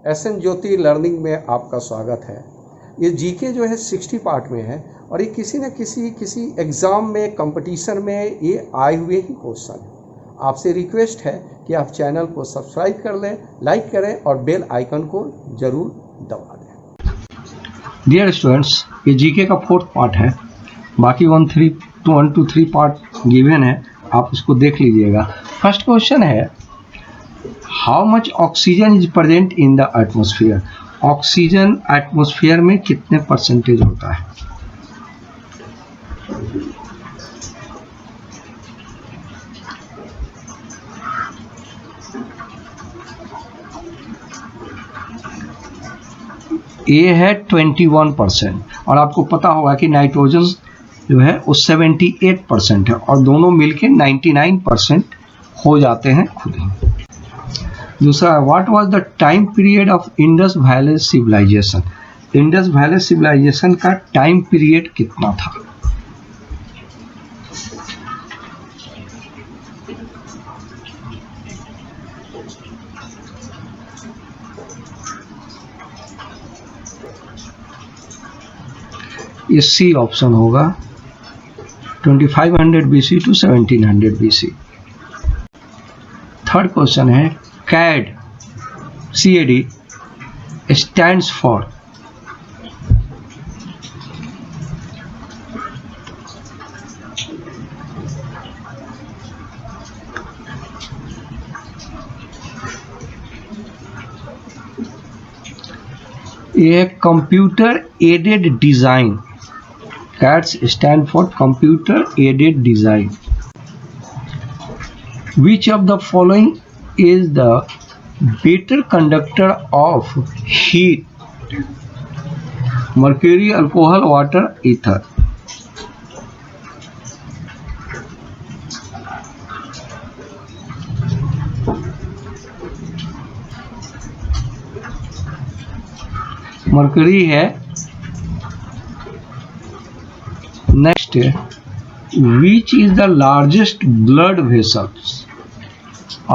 SN ज्योति learning में आपका स्वागत है। ये जीके जो है 60 पार्ट में है और ये किसी न किसी एग्ज़ाम में, कंपटीशन में ये आए हुए ही क्वेश्चन है। आपसे रिक्वेस्ट है कि आप चैनल को सब्सक्राइब कर लें, लाइक करें और बेल आइकन को ज़रूर दबा दें। डियर स्टूडेंट्स, ये जीके का 4th पार्ट है। बाकी 1 to 3 पार्ट गिवन है, आप उसको देख लीजिएगा। फर्स्ट क्वेश्चन है, how much oxygen is present in the atmosphere. Oxygen atmosphere में कितने परसेंटेज होता है? ये है 21% और आपको पता होगा कि नाइट्रोजन जो है वो 78% है और दोनों मिलके 99% हो जाते हैं खुद ही। दूसरा, what was the time period of Indus valley civilisation. Indus valley civilisation का टाइम पीरियड कितना था? ये सी ऑप्शन होगा, 2500 BC to 1700 BC। Third question है, CAD stands for। ये computer aided design. CAD stand for computer aided design। Which of the following is the better conductor of heat? Mercury, alcohol, water, ether। Mercury है। Next, which is the largest blood vessels?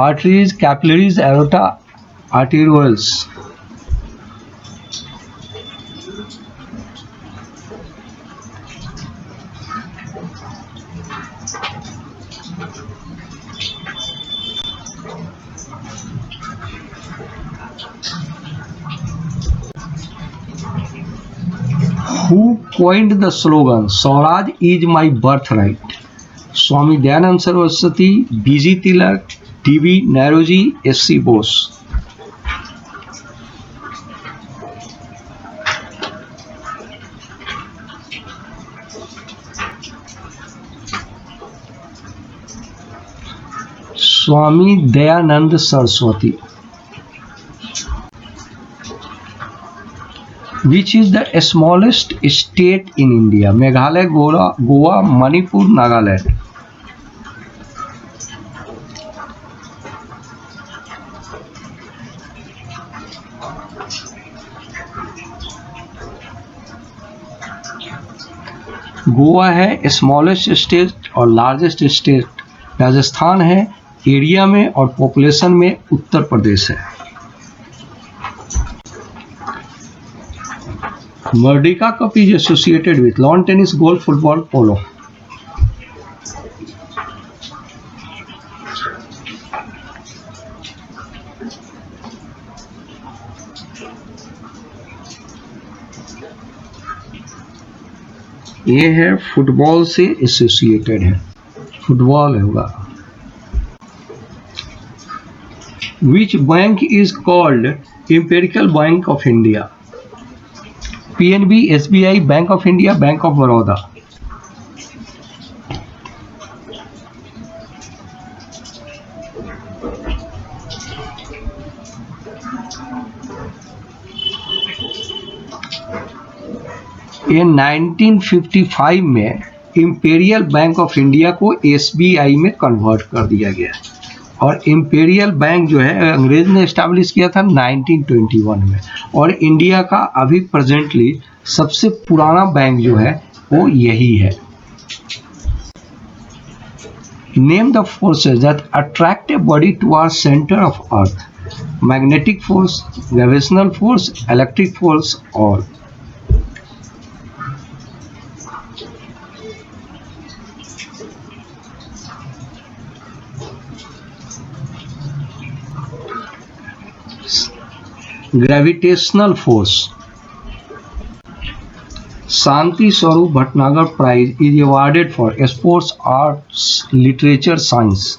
Arteries, capillaries, aorta, arterioles। Who coined the slogan Swaraj is my birthright? Swami Dayanand Saraswati, BG Tilak, DV Naoroji, SC Bose. Swami Dayanand Saraswati. Which is the smallest state in India? Meghalaya, Goa, Manipur, Nagaland. Goa है smallest state और largest state Rajasthan है area में और population में उत्तर प्रदेश है। Merdeka cup is associated with lawn tennis, golf, football, polo. ये है football से एसोसिएटेड है, फुटबॉल होगा। Which bank is called imperial bank of India? PNB, SBI, bank of India, bank of Baroda. ये 1955 में इंपेरियल बैंक ऑफ इंडिया को SBI में convert कर दिया गया और इंपेरियल बैंक जो है अंग्रेज ने एस्टैब्लिश किया था 1921 में और इंडिया का अभी प्रेजेंटली सबसे पुराना बैंक जो है वो यही है। Name the forces that attract a body towards centre of earth. Magnetic force, gravitational force, electric force और gravitational force. Shanti Swarup Bhatnagar prize is awarded for sports, arts, literature, science.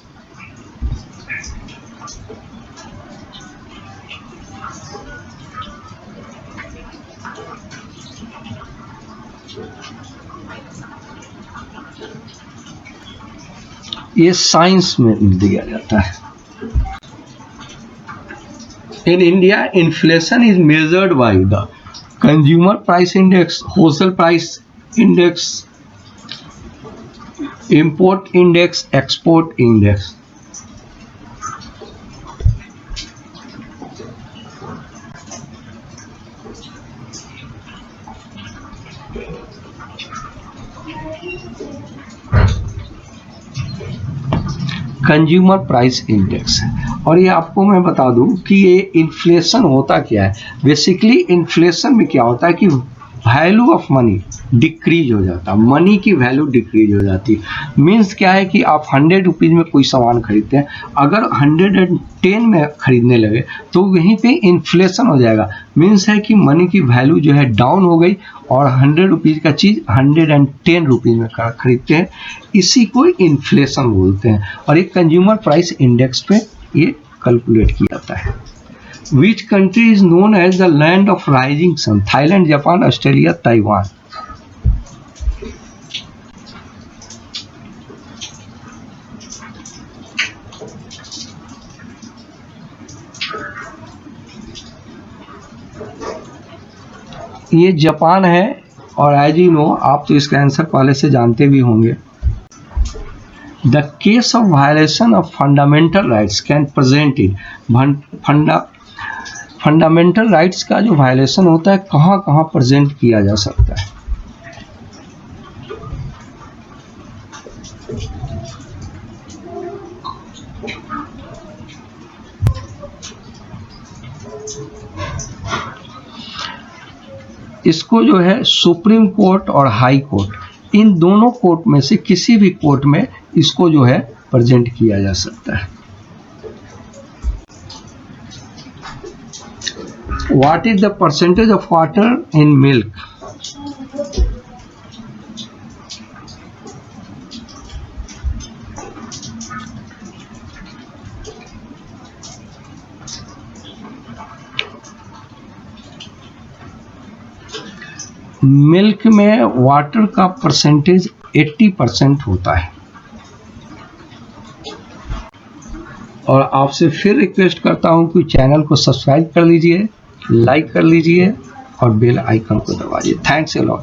ये साइंस में दिया जाता है। In India, inflation is measured by the consumer price index, wholesale price index, import index, export index. Consumer price index. और ये आपको मैं बता दूं कि ये इन्फ्लेशन होता क्या है। बेसिकली इन्फ्लेशन में क्या होता है कि वैल्यू ऑफ मनी डिक्रीज हो जाता है, मनी की वैल्यू डिक्रीज हो जाती है। मीन्स क्या है कि आप 100 रुपीज़ में कोई सामान खरीदते हैं, अगर 110 में खरीदने लगे तो वहीं पे इन्फ्लेशन हो जाएगा। मीन्स है कि मनी की वैल्यू जो है डाउन हो गई और 100 रुपीज़ का चीज़ 110 रुपीज़ में खरीदते हैं। इसी को इन्फ्लेशन बोलते हैं और एक कंज्यूमर प्राइस इंडेक्स पे ये कैलकुलेट किया जाता है। Which country is known as the land of rising sun? Thailand, Japan, Australia, Taiwan. ये जापान है और एज यू नो आप तो इसका आंसर पहले से जानते भी होंगे। The case of violation of fundamental rights can present in fundamental rights का जो वायलेशन होता है कहाँ कहाँ प्रेजेंट किया जा सकता है। इसको जो है सुप्रीम कोर्ट और हाई कोर्ट, इन दोनों कोर्ट में से किसी भी कोर्ट में इसको जो है प्रेजेंट किया जा सकता है। What is the percentage of water in milk? Milk में वाटर का परसेंटेज 80% होता है। और आपसे फिर रिक्वेस्ट करता हूं कि चैनल को सब्सक्राइब कर लीजिए, लाइक कर लीजिए और बेल आइकन को दबाइए। Thanks a lot.